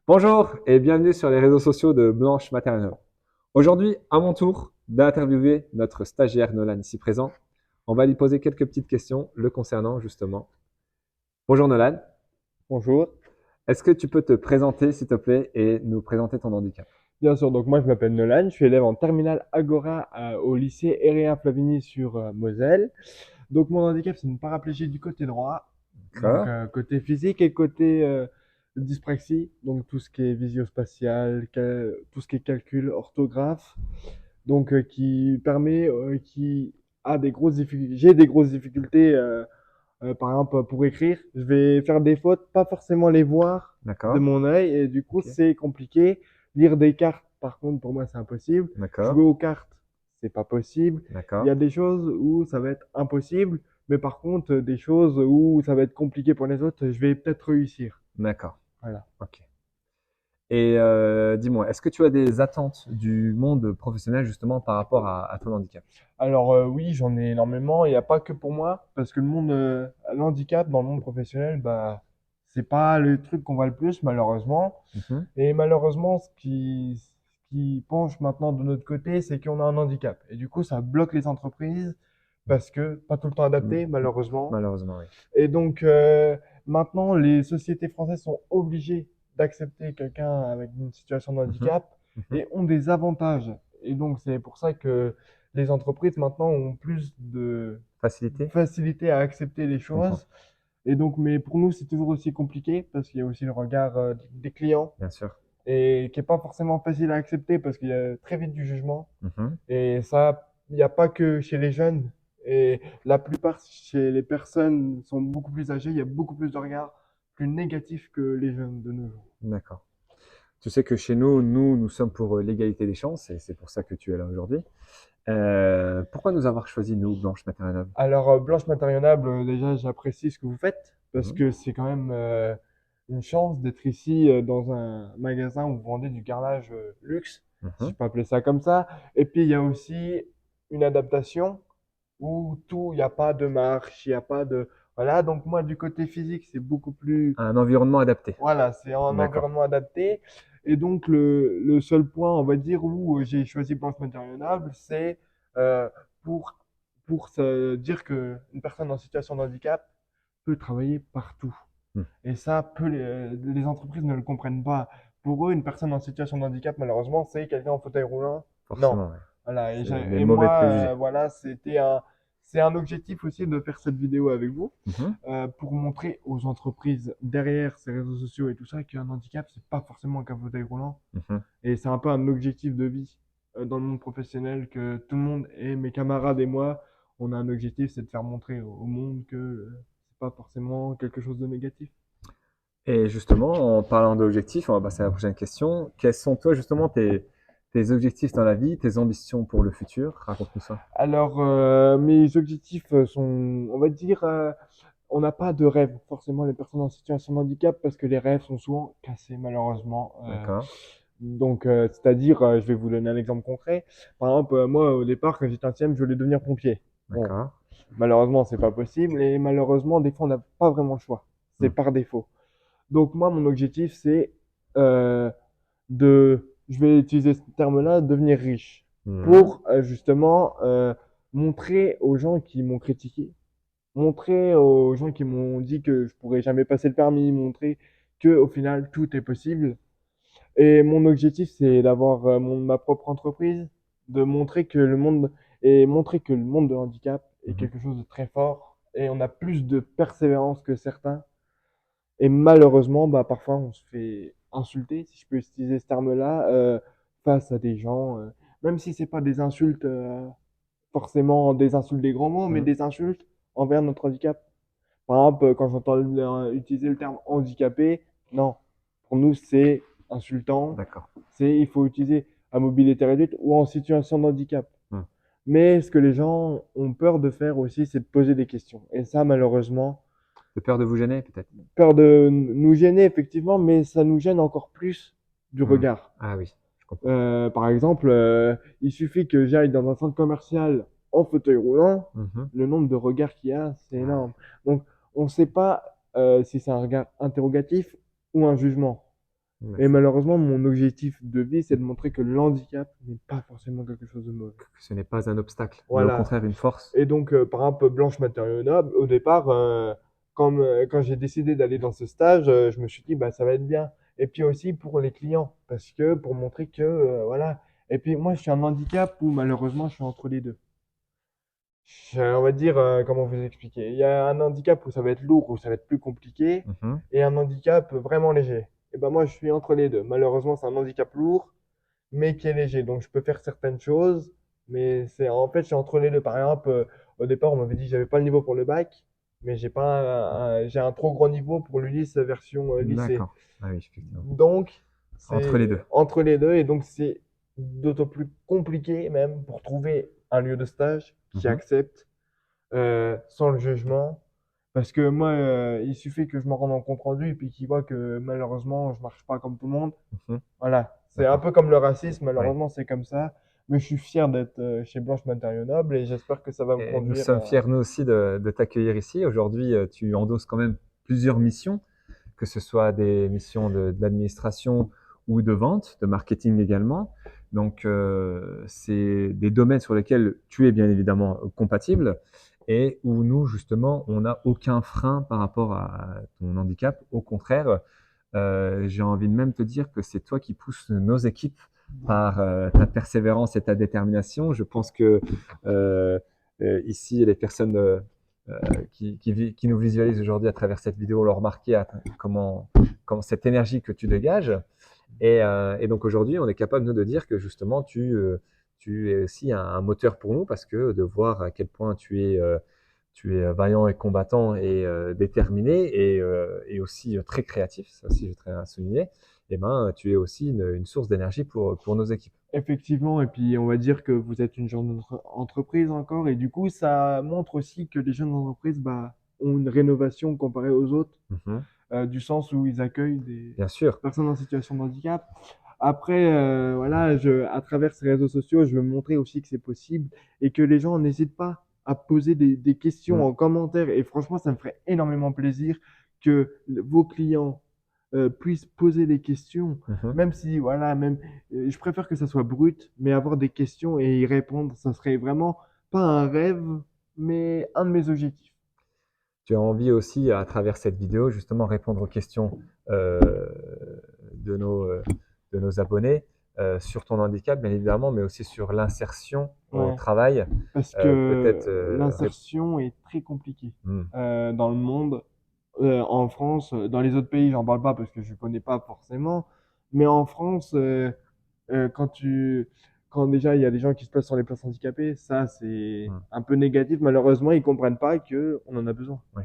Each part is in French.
Bonjour et bienvenue sur les réseaux sociaux de Blanche Maternelle. Aujourd'hui, à mon tour d'interviewer notre stagiaire Nolan ici présent. On va lui poser quelques petites questions le concernant justement. Bonjour Nolan, Bonjour. est-ce que tu peux te présenter s'il te plaît et nous présenter ton handicap? Bien sûr, donc moi je m'appelle Nolan, je suis élève en terminale Agora au lycée Héréa Flavigny sur Moselle. Donc mon handicap c'est une paraplégie du côté droit, donc D'accord. côté physique et côté dyspraxie, donc tout ce qui est visio-spatial, tout ce qui est calcul, orthographe, donc qui permet, qui a des grosses difficultés, j'ai des grosses difficultés par exemple, pour écrire, je vais faire des fautes, pas forcément les voir de D'accord. mon œil, et du coup, Ok. c'est compliqué. Lire des cartes, par contre, pour moi, c'est impossible. D'accord. Jouer aux cartes, c'est pas possible. Il y D'accord. a des choses où ça va être impossible, mais par contre, des choses où ça va être compliqué pour les autres, je vais peut-être réussir. D'accord. Voilà. Ok. Et dis-moi, est-ce que tu as des attentes du monde professionnel justement par rapport à ton handicap? Alors oui, j'en ai énormément. Il n'y a pas que pour moi, parce que le monde, l'handicap dans le monde professionnel, bah, c'est pas le truc qu'on voit le plus, malheureusement. Mhm. Et malheureusement, ce qui penche maintenant de notre côté, c'est qu'on a un handicap. Et du coup, ça bloque les entreprises parce que pas tout le temps Mm. adapté, malheureusement. Malheureusement, oui. Et donc, maintenant, les sociétés françaises sont obligées d'accepter quelqu'un avec une situation de Mhm. handicap Mhm. et ont des avantages. Et donc, c'est pour ça que les entreprises maintenant ont plus de Facilité? facilité à accepter les Je comprends, choses. Et donc, mais pour nous, c'est toujours aussi compliqué parce qu'il y a aussi le regard des clients bien sûr. et qui est pas forcément facile à accepter parce qu'il y a très vite du jugement. Mhm. Et ça, il n'y a pas que chez les jeunes. Et la plupart chez les personnes sont beaucoup plus âgées, il y a beaucoup plus de regards plus négatifs que les jeunes de nos jours. D'accord. Tu sais que chez nous, nous sommes pour l'égalité des chances et c'est pour ça que tu es là aujourd'hui. Pourquoi nous avoir choisi, nous, Blanche Maternelle? Alors, Blanche Matérionnable, déjà, j'apprécie ce que vous faites parce Mhm. que c'est quand même une chance d'être ici dans un magasin où vous vendez du carrelage luxe, si Mhm. je peux appeler ça comme ça. Et puis, il y a aussi une adaptation où tout, il n'y a pas de marche, il n'y a pas de... Voilà, donc moi, du côté physique, c'est beaucoup plus... Un environnement adapté. Voilà, c'est un D'accord. environnement adapté. Et donc, le seul point, on va dire, où j'ai choisi Blanche Matérionnable, c'est euh, pour, pour se dire qu'une personne en situation de handicap peut travailler partout. Hmm. Et ça, les entreprises ne le comprennent pas. Pour eux, une personne en situation de handicap, malheureusement, c'est quelqu'un en fauteuil roulant. Non. Forcément, ouais. Voilà. Et, C'est des et mauvais moi, préjugés. voilà, c'est un objectif aussi de faire cette vidéo avec vous, Mhm. pour montrer aux entreprises derrière ces réseaux sociaux et tout ça qu'un handicap, c'est pas forcément qu'un fauteuil roulant. Mhm. Et c'est un peu un objectif de vie dans le monde professionnel que tout le monde et mes camarades et moi, on a un objectif, c'est de faire montrer au monde que c'est pas forcément quelque chose de négatif. Et justement, en parlant d'objectifs, on va passer à la prochaine question. Quels sont, toi, justement, tes objectifs dans la vie, tes ambitions pour le futur? Raconte-nous ça. Alors, mes objectifs sont, on va dire, on n'a pas de rêve, forcément, les personnes en situation de handicap, parce que les rêves sont souvent cassés, malheureusement. D'accord. Donc, c'est-à-dire, je vais vous donner un exemple concret. Par exemple, moi, au départ, quand j'étais un CM, je voulais devenir pompier. Bon, D'accord. malheureusement, c'est pas possible, et malheureusement, des fois, on n'a pas vraiment le choix. C'est Hmm. par défaut. Donc, moi, mon objectif, c'est euh, je vais utiliser ce terme-là, devenir riche, Mhm. pour justement montrer aux gens qui m'ont critiqué, montrer aux gens qui m'ont dit que je pourrais jamais passer le permis, montrer que au final tout est possible. Et mon objectif, c'est d'avoir ma propre entreprise, de montrer que le monde montrer que le monde de handicap est Mhm. quelque chose de très fort et on a plus de persévérance que certains. Et malheureusement, bah, parfois, on se fait insulter, si je peux utiliser ce terme-là, face à des gens, même si c'est pas des insultes, forcément des insultes des grands mots, mais Mhm. des insultes envers notre handicap. Par exemple, quand j'entends utiliser le terme handicapé, non. Pour nous, c'est insultant. D'accord. Il faut utiliser à mobilité réduite ou en situation de handicap. Hmm. Mais ce que les gens ont peur de faire aussi, c'est de poser des questions. Et ça, malheureusement, De peur de vous gêner, peut-être? peur de nous gêner, effectivement, mais ça nous gêne encore plus du Hmm. regard. Ah oui, je comprends. Par exemple, il suffit que j'aille dans un centre commercial en fauteuil roulant, Mhm. le nombre de regards qu'il y a, c'est Ah énorme. ouais. Donc, on ne sait pas si c'est un regard interrogatif ou un jugement. Et D'accord. malheureusement, mon objectif de vie, c'est de montrer que le handicap n'est pas forcément quelque chose de mauvais. Ce n'est pas un obstacle, mais au Voilà. contraire une force. Et donc, par exemple, Blanche Matériaux Nobles, au départ, quand j'ai décidé d'aller dans ce stage, je me suis dit, bah, ça va être bien. Et puis aussi pour les clients, parce que pour montrer que, voilà. Et puis moi, je suis un handicap où malheureusement, je suis entre les deux. On va dire, comment vous expliquer? Il y a un handicap où ça va être lourd, où ça va être plus compliqué, Mhm. et un handicap vraiment léger. Et ben moi, je suis entre les deux. Malheureusement, c'est un handicap lourd, mais qui est léger. Donc, je peux faire certaines choses, mais c'est en fait, je suis entre les deux. Par exemple, au départ, on m'avait dit que j'avais pas le niveau pour le bac, mais j'ai pas j'ai un trop grand niveau pour l'ULIS version lycée. D'accord. Ah oui, effectivement. Donc, Entre les deux. c'est entre les deux, et donc c'est d'autant plus compliqué même pour trouver un lieu de stage qui Mhm. accepte sans le jugement. Parce que moi, il suffit que je me rende en compte rendu et puis qu'il voit que malheureusement, je marche pas comme tout le monde. Mhm. Voilà, c'est un D'accord. peu comme le racisme, Ouais. malheureusement c'est comme ça, mais je suis fier d'être chez Blanche Matériaux Nobles et j'espère que ça va me Et nous conduire sommes fiers, nous aussi, de t'accueillir ici. Aujourd'hui, tu endosses quand même plusieurs missions, que ce soit des missions de l'administration ou de vente, de marketing également. Donc, c'est des domaines sur lesquels tu es bien évidemment compatible et où nous, justement, on n'a aucun frein par rapport à ton handicap. Au contraire, j'ai envie de même te dire que c'est toi qui pousses nos équipes par ta persévérance et ta détermination. Je pense que euh, ici, les personnes qui nous visualisent aujourd'hui à travers cette vidéo l'ont remarqué comment cette énergie que tu dégages. Et donc aujourd'hui, on est capable, nous, de dire que justement, tu es aussi un moteur pour nous parce que de voir à quel point tu es vaillant et combattant et déterminé et aussi très créatif, ça aussi je tiens à souligner, et ben, tu es aussi une source d'énergie pour nos équipes. effectivement. Et puis on va dire que vous êtes une jeune entreprise encore et du coup ça montre aussi que les jeunes entreprises bah, ont une rénovation comparée aux autres, Mhm. du sens où ils accueillent des Bien sûr. personnes en situation de handicap. Après, voilà, à travers ces réseaux sociaux, je veux montrer aussi que c'est possible et que les gens n'hésitent pas à poser des questions Mm. en commentaire. Et franchement, ça me ferait énormément plaisir que vos clients puissent poser des questions, Mhm. même si, voilà, même, je préfère que ça soit brut, mais avoir des questions et y répondre, ça serait vraiment pas un rêve, mais un de mes objectifs. Tu as envie aussi, à travers cette vidéo, justement répondre aux questions euh, de nos, euh, de nos abonnés sur ton handicap, bien évidemment, mais aussi sur l'insertion au Ouais. travail. Parce Peut-être. que l'insertion est très compliquée Hmm. dans le monde, en France, dans les autres pays, j'en parle pas parce que je connais pas forcément, mais en France, quand quand déjà il y a des gens qui se placent sur les places handicapées, ça c'est Hmm. un peu négatif. Malheureusement, ils comprennent pas que on en a besoin. Oui.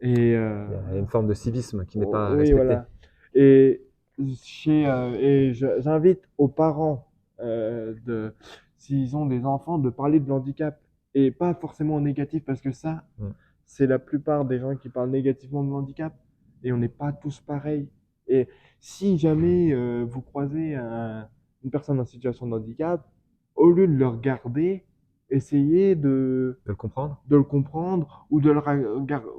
Et Il y a une forme de civisme qui n'est oh, pas oui, respectée. voilà. Et j'invite aux parents s'ils ont des enfants, de parler de l'handicap et pas forcément en négatif parce que ça, Hmm. c'est la plupart des gens qui parlent négativement de l'handicap et on n'est pas tous pareils. Et si jamais vous croisez une personne en situation de handicap, au lieu de le regarder, essayez De le comprendre? de le comprendre ou de le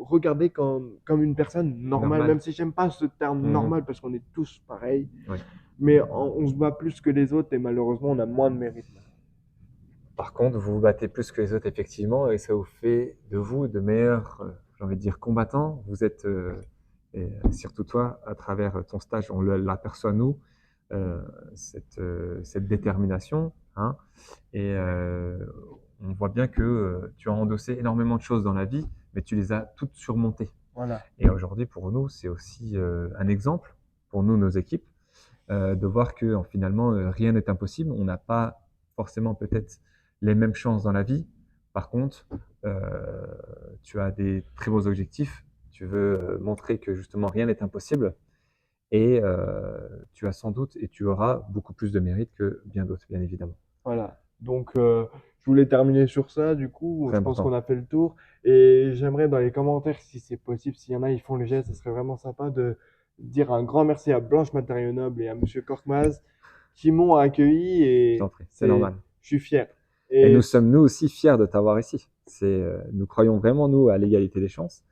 regarder comme une personne normale, Normal. même si j'aime pas ce terme Mhm. normal parce qu'on est tous pareils, Oui. mais on se bat plus que les autres et malheureusement on a moins de mérite. Par contre, vous vous battez plus que les autres, effectivement, et ça vous fait de vous de meilleurs, j'ai envie de dire, combattants. Vous êtes, et surtout toi, à travers ton stage, on l'aperçoit, nous, euh, cette détermination, hein, et on voit bien que tu as endossé énormément de choses dans la vie, mais tu les as toutes surmontées. Voilà, Et aujourd'hui, pour nous, c'est aussi un exemple, pour nous, nos équipes, de voir que finalement, rien n'est impossible. On n'a pas forcément peut-être les mêmes chances dans la vie. Par contre, euh, tu as des très beaux objectifs. Tu veux montrer que justement rien n'est impossible. Et tu as sans doute et tu auras beaucoup plus de mérite que bien d'autres, bien évidemment. voilà. Donc je voulais terminer sur ça, du coup, Très je pense qu'on important. a fait le tour et j'aimerais dans les commentaires, si c'est possible, s'il y en a, ils font le geste, ce serait vraiment sympa de dire un grand merci à Blanche Matériaux Nobles et à Monsieur Korkmaz qui m'ont accueilli Je t'en et prie, c'est normal. je suis fier. Et nous Et sommes nous aussi fiers de t'avoir ici. Nous croyons vraiment, nous, à l'égalité des chances.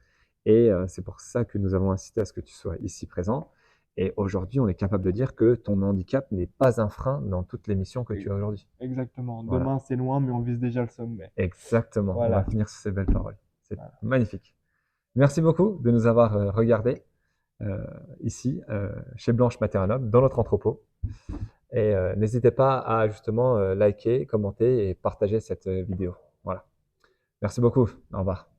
Et c'est pour ça que nous avons insisté à ce que tu sois ici présent. Et aujourd'hui, on est capable de dire que ton handicap n'est pas un frein dans toutes les missions que tu as aujourd'hui. Exactement. Voilà, Demain, c'est loin, mais on vise déjà le sommet. exactement. On va Voilà. finir sur ces belles paroles. C'est Voilà. magnifique. Merci beaucoup de nous avoir regardés ici, chez Blanche Maternum, dans notre entrepôt. Et n'hésitez pas à justement liker, commenter et partager cette vidéo. Voilà. Merci beaucoup. Au revoir.